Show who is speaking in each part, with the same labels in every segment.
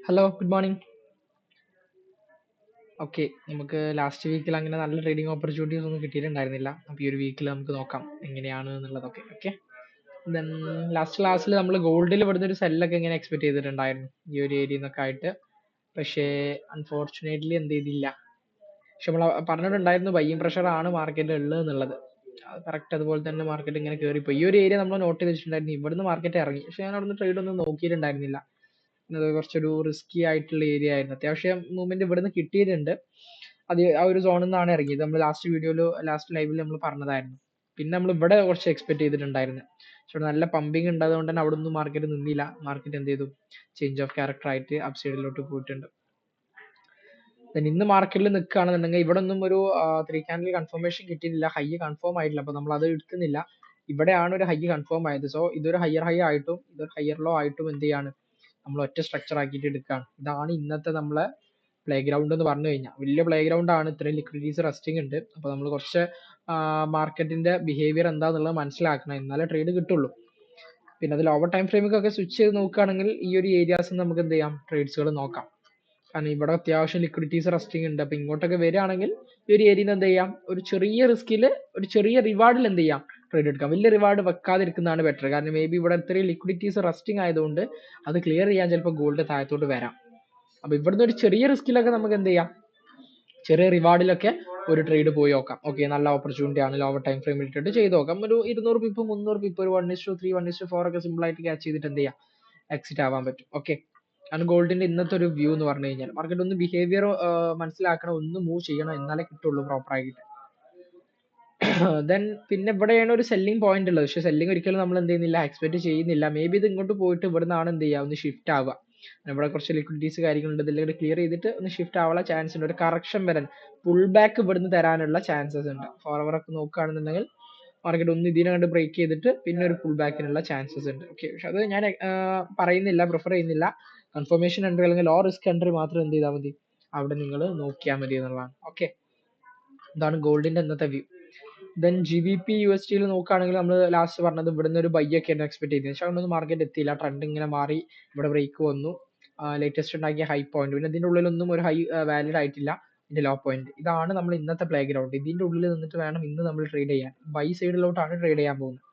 Speaker 1: Hello, good morning. Okay, നമുക്ക് last വീക്കിൽ അങ്ങനെ നല്ല ട്രേഡിംഗ് ഓപ്പർച്യൂണിറ്റീസ് ഒന്നും കിട്ടിയിട്ടുണ്ടായിരുന്നില്ല. അപ്പോൾ ഈ ഒരു വീക്കിൽ നമുക്ക് നോക്കാം എങ്ങനെയാണ് എന്നുള്ളതൊക്കെ. ഓക്കെ, ദെൻ ലാസ്റ്റ് ക്ലാസ്സിൽ നമ്മൾ ഗോൾഡിൽ ഇവിടുന്ന് ഒരു സെല്ലൊക്കെ ഇങ്ങനെ എക്സ്പെക്ട് ചെയ്തിട്ടുണ്ടായിരുന്നു ഈ ഒരു ഏരിയ നിന്നൊക്കെ ആയിട്ട്. പക്ഷേ അൺഫോർച്ചുനേറ്റ്ലി എന്ത് ചെയ്തില്ല. പക്ഷെ നമ്മൾ പറഞ്ഞിട്ടുണ്ടായിരുന്നു ബയ്യിങ് പ്രഷർ ആണ് മാർക്കറ്റിൽ ഉള്ളത് എന്നുള്ളത്. അത് കറക്റ്റ് അതുപോലെ തന്നെ മാർക്കറ്റ് ഇങ്ങനെ കയറിപ്പോയി. ഈ ഒരു ഏരിയ നമ്മൾ നോട്ട് ചെയ്ത് വെച്ചിട്ടുണ്ടായിരുന്നു. ഇവിടുന്ന് മാർക്കറ്റ് ഇറങ്ങി, പക്ഷെ ഞാൻ അവിടുന്ന് ട്രേഡ് ഒന്നും നോക്കിയിട്ടുണ്ടായിരുന്നില്ല. അത് കുറച്ചൊരു റിസ്കി ആയിട്ടുള്ള ഏരിയ ആയിരുന്നു. അത്യാവശ്യം മൂവ്മെന്റ് ഇവിടുന്ന് കിട്ടിയിട്ടുണ്ട്. അത് ആ ഒരു സോണിൽ നിന്നാണ് ഇറങ്ങിയത്. നമ്മൾ ലാസ്റ്റ് വീഡിയോയിൽ ലാസ്റ്റ് ലൈവിൽ നമ്മൾ പറഞ്ഞതായിരുന്നു. പിന്നെ നമ്മൾ ഇവിടെ കുറച്ച് എക്സ്പെക്ട് ചെയ്തിട്ടുണ്ടായിരുന്നു. പക്ഷെ നല്ല പമ്പിങ് ഉണ്ടായതുകൊണ്ട് തന്നെ അവിടെ ഒന്നും മാർക്കറ്റ് നിന്നില്ല. മാർക്കറ്റ് എന്ത് ചെയ്തു, ചേഞ്ച് ഓഫ് ക്യാരക്ടർ ആയിട്ട് അപ് സൈഡിലോട്ട് പോയിട്ടുണ്ട്. ഇന്ന് മാർക്കറ്റിൽ നിൽക്കുകയാണെന്നുണ്ടെങ്കിൽ ഇവിടെ ഒന്നും ഒരു 3 candle കൺഫർമേഷൻ കിട്ടിയിട്ടില്ല. ഹൈ കൺഫേം ആയിട്ടില്ല. അപ്പൊ നമ്മൾ അത് എടുക്കുന്നില്ല. ഇവിടെയാണ് ഒരു ഹൈ കൺഫേം ആയത്. സോ ഇതൊരു ഹയർ ഹൈ ആയിട്ടും ഇതൊരു ഹയർ ലോ ആയിട്ടും എന്ത് ചെയ്യാണ്, നമ്മൾ ഒറ്റ സ്ട്രക്ചർ ആക്കിയിട്ട് എടുക്കുകയാണ്. ഇതാണ് ഇന്നത്തെ നമ്മളെ പ്ലേ ഗ്രൗണ്ട് എന്ന് പറഞ്ഞു കഴിഞ്ഞാൽ. വലിയ പ്ലേ ഗ്രൗണ്ട് ആണ്. ഇത്രയും ലിക്വിഡിറ്റീസ് റെസ്റ്റിംഗ് ഉണ്ട്. അപ്പോൾ നമ്മൾ കുറച്ച് മാർക്കറ്റിന്റെ ബിഹേവിയർ എന്താണെന്നുള്ളത് മനസ്സിലാക്കണം, എന്നാലേ ട്രേഡ് കിട്ടുള്ളൂ. പിന്നെ അതിൽ ഓവർ ടൈം ഫ്രെയിമൊക്കെ സ്വിച്ച് ചെയ്ത് നോക്കുകയാണെങ്കിൽ ഈ ഒരു ഏരിയാസ് നമുക്ക് എന്ത് ചെയ്യാം, ട്രേഡ്സുകൾ നോക്കാം. കാരണം ഇവിടെ അത്യാവശ്യം ലിക്വിഡിറ്റീസ് റെസ്റ്റിംഗ് ഉണ്ട്. അപ്പൊ ഇങ്ങോട്ടൊക്കെ വരികയാണെങ്കിൽ ഈ ഒരു ഏരിയയിൽ എന്ത് ചെയ്യാം, ഒരു ചെറിയ റിസ്കിൽ ഒരു ചെറിയ റിവാർഡിൽ എന്ത് ചെയ്യാം, ട്രേഡ് എടുക്കാം. വലിയ റിവാർഡ് വെക്കാതിരിക്കുന്നതാണ് ബെറ്റർ. കാരണം മേ ബി ഇവിടെ ഇത്രയും ലിക്വിഡിറ്റീസ് റെസ്റ്റിംഗ് ആയതുകൊണ്ട് അത് ക്ലിയർ ചെയ്യാൻ ചിലപ്പോൾ ഗോൾഡ് താഴത്തോട്ട് വരാം. അപ്പൊ ഇവിടുന്ന് ഒരു ചെറിയ റിസ്കിലൊക്കെ നമുക്ക് എന്ത് ചെയ്യാം, ചെറിയ റിവാർഡിലൊക്കെ ഒരു ട്രേഡ് പോയി നോക്കാം. ഓക്കെ, നല്ല ഓപ്പർച്യൂണിറ്റി ആണ്. ലോവർ ടൈം ഫ്രെയിമിൽ ഇട്ടിട്ട് ചെയ്ത് നോക്കാം. ഒരു 200 പിപ്പ് 300 പിപ്പ് ഒരു 1:3 1:4 ഒക്കെ സിമ്പിൾ ആയിട്ട് ക്യാച്ച് ചെയ്തിട്ട് എന്ത് ചെയ്യാം, എക്സിറ്റ് ആവാൻ പറ്റും. ഓക്കെ, ആണ് ഗോൾഡിന്റെ ഇന്നത്തെ ഒരു വ്യൂ എന്ന് പറഞ്ഞു കഴിഞ്ഞാൽ. മാർക്കറ്റ് ഒന്ന് ബിഹേവിയർ മനസ്സിലാക്കണം, ഒന്ന് മൂവ് ചെയ്യണം, എന്നാലേ കിട്ടുള്ളൂ പ്രോപ്പർ ആയിട്ട്. ദെൻ പിന്നെ ഇവിടെയാണ് ഒരു സെല്ലിംഗ് പോയിന്റ് ഉള്ളത്. പക്ഷെ സെല്ലിംഗ് ഒരിക്കലും നമ്മൾ എന്ത് ചെയ്യുന്നില്ല, എക്സ്പെക്ട് ചെയ്യുന്നില്ല. മേ ബി ഇത് ഇങ്ങോട്ട് പോയിട്ട് ഇവിടെ നിന്നാണ് എന്ത് ചെയ്യുക, ഒന്ന് ഷിഫ്റ്റ് ആവുക. ഇവിടെ കുറച്ച് ലിക്വിഡിറ്റീസ് കാര്യങ്ങളുണ്ട്. ഇതിലേക്ക് ക്ലിയർ ചെയ്തിട്ട് ഒന്ന് ഷിഫ്റ്റ് ആവാനുള്ള ചാൻസ് ഉണ്ട്. ഒരു കറക്ഷൻ വരാൻ, പുൾ ബാക്ക് ഇവിടുന്ന് തരാനുള്ള ചാൻസസ് ഉണ്ട്. ഫോർവർ ഒക്കെ നോക്കുകയാണെന്നുണ്ടെങ്കിൽ മാർക്കറ്റ് ഒന്ന് ഇതിനെ കണ്ട് ബ്രേക്ക് ചെയ്തിട്ട് പിന്നെ ഒരു പുൾ ബാക്കിനുള്ള ചാൻസസ് ഉണ്ട്. ഓക്കെ, പക്ഷെ അത് ഞാൻ പറയുന്നില്ല, പ്രിഫർ ചെയ്യുന്നില്ല. കൺഫർമേഷൻ എൻട്രി അല്ലെങ്കിൽ ലോ റിസ്ക് എൻട്രി മാത്രം എന്ത് ചെയ്താൽ മതി, അവിടെ നിങ്ങൾ നോക്കിയാൽ മതി എന്നുള്ളതാണ്. ഓക്കെ, ഇതാണ് ഗോൾഡിന്റെ ഇന്നത്തെ വ്യൂ. ദെൻ GBP USD നോക്കുകയാണെങ്കിൽ നമ്മൾ ലാസ്റ്റ് പറഞ്ഞത് ഇവിടുന്ന് ഒരു ബൈ ഒക്കെയാണ് എക്സ്പെക്ട് ചെയ്തത്. പക്ഷെ അതുകൊണ്ട് മാർക്കറ്റ് എത്തിയില്ല. ട്രെൻഡ് ഇങ്ങനെ മാറി ഇവിടെ ബ്രേക്ക് വന്നു. ലേറ്റസ്റ്റ് ഉണ്ടാക്കിയ ഹൈ പോയിന്റ്, പിന്നെ ഇതിന്റെ ഉള്ളിലൊന്നും ഒരു ഹൈ വാലിഡ് ആയിട്ടില്ല. ഇതിന്റെ ലോ പോയിന്റ് ഇതാണ് നമ്മൾ ഇന്നത്തെ പ്ലേ ഗ്രൗണ്ട്. ഇതിന്റെ ഉള്ളിൽ നിന്നിട്ട് വേണം ഇന്ന് നമ്മൾ ട്രേഡ് ചെയ്യാൻ. ബൈ സൈഡിലോട്ടാണ് ട്രേഡ് ചെയ്യാൻ പോകുന്നത്.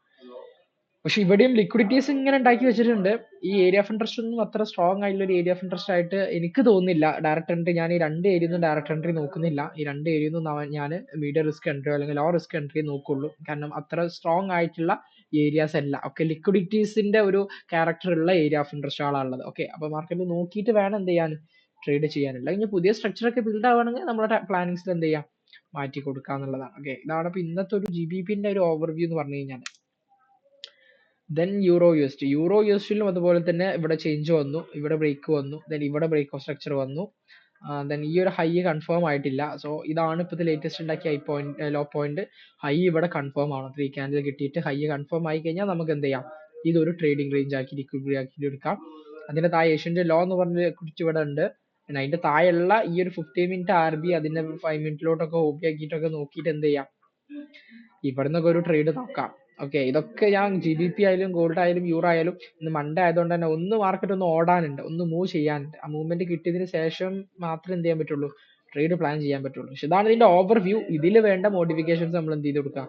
Speaker 1: പക്ഷെ ഇവിടെയും ലിക്വിഡിറ്റീസ് ഇങ്ങനെ ഉണ്ടാക്കി വെച്ചിട്ടുണ്ട്. ഈ ഏരിയ ഓഫ് ഇൻട്രസ്റ്റ് ഒന്നും അത്ര സ്ട്രോങ് ആയിട്ടുള്ള ഒരു ഏരിയ ഓഫ് ഇൻട്രസ്റ്റ് ആയിട്ട് എനിക്ക് തോന്നുന്നില്ല. ഡയറക്റ്റ് എൻട്രി ഞാൻ ഈ രണ്ട് ഏരിയയൊന്നും ഡയറക്റ്റ് എൻട്രി നോക്കുന്നില്ല. ഈ രണ്ട് ഏരിയയൊന്നും ഞാൻ മീഡിയം റിസ്ക് എൻട്രി അല്ലെങ്കിൽ ലോ റിസ്ക് എൻട്രി നോക്കുള്ളൂ. കാരണം അത്ര സ്ട്രോങ് ആയിട്ടുള്ള ഏരിയാസ് അല്ല. ഓക്കെ, ലിക്വിഡിറ്റീസിന്റെ ഒരു ക്യാരക്ടർ ഉള്ള ഏരിയ ഓഫ് ഇൻട്രസ്റ്റ് ആണുള്ളത്. ഓക്കെ, അപ്പൊ മാർക്കറ്റ് നോക്കിയിട്ട് വേണം എന്ത് ചെയ്യാൻ, ട്രേഡ് ചെയ്യാനുള്ള. ഇനി പുതിയ സ്ട്രക്ചർ ഒക്കെ ബിൽഡ് ആവുകയാണെങ്കിൽ നമ്മുടെ പ്ലാനിങ്സിൽ എന്ത് ചെയ്യാം, മാറ്റി കൊടുക്കുക എന്നുള്ളതാണ്. ഓക്കെ, ഇതാണ് ഇപ്പൊ ഇന്നത്തെ ഒരു GBPന്റെ ഒരു ഓവർവ്യൂ എന്ന് പറഞ്ഞു കഴിഞ്ഞാൽ. ദെൻ യൂറോ USD അതുപോലെ തന്നെ ഇവിടെ ചേഞ്ച് വന്നു, ഇവിടെ ബ്രേക്ക് വന്നു, ദെൻ ഇവിടെ ബ്രേക്ക് ഓഫ് സ്ട്രക്ചർ വന്നു. ദെൻ ഈ ഒരു ഹൈ കൺഫേം ആയിട്ടില്ല. സോ ഇതാണ് ഇപ്പോഴത്തെ ലേറ്റസ്റ്റ് ഉണ്ടാക്കിയ high point, low point. High ഇവിടെ കൺഫേം ആണ്. 3 candle കിട്ടിയിട്ട് ഹൈ കൺഫേം ആയി കഴിഞ്ഞാൽ നമുക്ക് എന്ത് ചെയ്യാം, ഇതൊരു ട്രേഡിംഗ് റേഞ്ച് ആക്കി ലിക്വിഡിറ്റി ആക്കി എടുക്കാം. അതിന്റെ താഴെ ഏഷ്യന്റെ ലോ എന്ന് പറഞ്ഞ കുറിച്ച് ഇവിടെ ഉണ്ട്. പിന്നെ അതിന്റെ താഴെയുള്ള ഈ ഒരു 15 മിനിറ്റ് RB അതിന്റെ 5 മിനിറ്റിലോട്ടൊക്കെ OP ആക്കിയിട്ടൊക്കെ നോക്കിയിട്ട് എന്ത് ചെയ്യാം, ഇവിടെ നിന്നൊക്കെ ഒരു ട്രേഡ് നോക്കാം. ഓക്കെ, ഇതൊക്കെ ഞാൻ GBP ആയാലും ഗോൾഡ് ആയാലും യൂറോ ആയാലും ഇന്ന് മൺഡേ ആയതുകൊണ്ട് തന്നെ ഒന്ന് മാർക്കറ്റ് ഒന്ന് ഓടാനുണ്ട്, ഒന്ന് മൂവ് ചെയ്യാനുണ്ട്. ആ മൂവ്മെന്റ് കിട്ടിയതിന് ശേഷം മാത്രമേ എന്ത് ചെയ്യാൻ പറ്റുള്ളൂ, ട്രേഡ് പ്ലാൻ ചെയ്യാൻ പറ്റുള്ളൂ. പക്ഷെ ഇതാണ് ഇതിന്റെ ഓവർ വ്യൂ. ഇതിൽ വേണ്ട മോഡിഫിക്കേഷൻസ് നമ്മൾ എന്ത് ചെയ്ത് കൊടുക്കുക,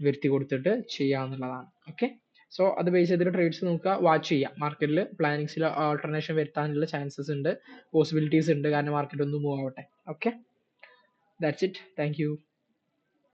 Speaker 1: വരുത്തി കൊടുത്തിട്ട് ചെയ്യാന്നുള്ളതാണ്. ഓക്കെ, സോ അത് ബേസ് ചെയ്തിട്ട് ട്രേഡ്സ് നോക്കുക, വാച്ച് ചെയ്യുക. മാർക്കറ്റിൽ പ്ലാനിങ്സിൽ ആൾട്ടർനേഷൻ വരുത്താനുള്ള ചാൻസസ് ഉണ്ട്, പോസിബിലിറ്റീസ് ഉണ്ട്. കാരണം മാർക്കറ്റ് ഒന്ന് മൂവ് ആവട്ടെ. Okay, that's it. Thank you.